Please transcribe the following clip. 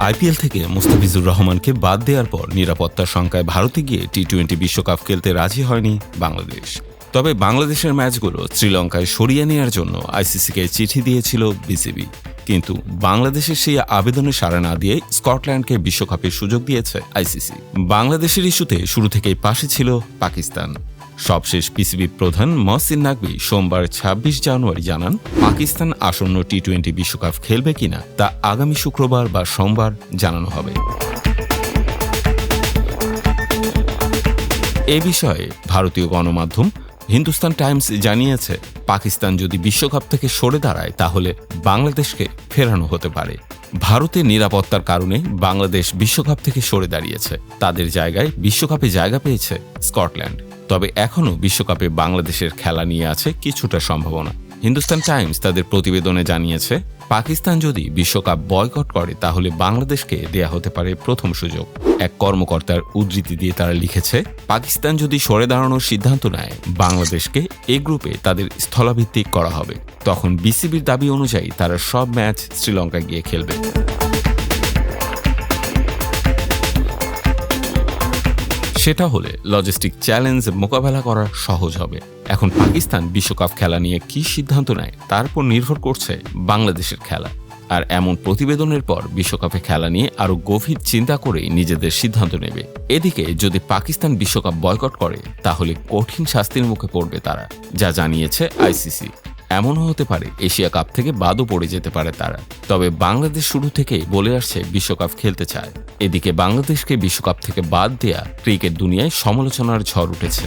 IPL থেকে মুস্তাফিজুর রহমানকে বাদ দেওয়ার পর নিরাপত্তার শঙ্কায় ভারতে গিয়ে টি-20 বিশ্বকাপ খেলতে রাজি হয়নি বাংলাদেশ। তবে বাংলাদেশের ম্যাচগুলো শ্রীলঙ্কায় সরিয়ে নেওয়ার জন্য আইসিসিকে চিঠি দিয়েছিল বিসিবি। কিন্তু বাংলাদেশের সেই আবেদনে সাড়া না দিয়ে স্কটল্যান্ডকে বিশ্বকাপের সুযোগ দিয়েছে আইসিসি। বাংলাদেশের ইস্যুতে শুরু থেকেই পাশে ছিল পাকিস্তান। সবশেষ পিসিবি প্রধান মহসিন নাকভি সোমবার ২৬ জানুয়ারি জানান, পাকিস্তান আসন্ন টি-20 বিশ্বকাপ খেলবে কিনা তা আগামী শুক্রবার বা সোমবার জানানো হবে। এ বিষয়ে ভারতীয় গণমাধ্যম হিন্দুস্তান টাইমস জানিয়েছে, পাকিস্তান যদি বিশ্বকাপ থেকে সরে দাঁড়ায় তাহলে বাংলাদেশকে ফেরানো হতে পারে। ভারতের নিরাপত্তার কারণে বাংলাদেশ বিশ্বকাপ থেকে সরে দাঁড়িয়েছে। তাদের জায়গায় বিশ্বকাপে জায়গা পেয়েছে স্কটল্যান্ড। তবে এখনও বিশ্বকাপে বাংলাদেশের খেলা নিয়ে আছে কিছুটা সম্ভাবনা। হিন্দুস্তান টাইমস তাদের প্রতিবেদনে জানিয়েছে, পাকিস্তান যদি বিশ্বকাপ বয়কট করে তাহলে বাংলাদেশকে দেয়া হতে পারে প্রথম সুযোগ। এক কর্মকর্তার উদ্ধৃতি দিয়ে তারা লিখেছে, পাকিস্তান যদি সরে দাঁড়ানোর সিদ্ধান্ত নেয়, বাংলাদেশকে এ গ্রুপে তাদের স্থলাভিত্তিক করা হবে। তখন বিসিবির দাবি অনুযায়ী তারা সব ম্যাচ শ্রীলঙ্কায় গিয়ে খেলবে। সেটা হলে লজিস্টিক চ্যালেঞ্জ মোকাবেলা করা সহজ হবে। এখন পাকিস্তান বিশ্বকাপ খেলা নিয়ে কী সিদ্ধান্ত নেয় তার উপর নির্ভর করছে বাংলাদেশের খেলা। আর এমন প্রতিবেদনের পর বিশ্বকাপে খেলা নিয়ে আরও গভীর চিন্তা করেই নিজেদের সিদ্ধান্ত নেবে। এদিকে যদি পাকিস্তান বিশ্বকাপ বয়কট করে তাহলে কঠিন শাস্তির মুখে পড়বে তারা, যা জানিয়েছে আইসিসি। এমনও হতে পারে এশিয়া কাপ থেকে বাদও পড়ে যেতে পারে তারা। তবে বাংলাদেশ শুরু থেকেই বলে আসছে বিশ্বকাপ খেলতে চায়। এদিকে বাংলাদেশকে বিশ্বকাপ থেকে বাদ দেয়া ক্রিকেট দুনিয়ায় সমালোচনার ঝড় উঠেছে।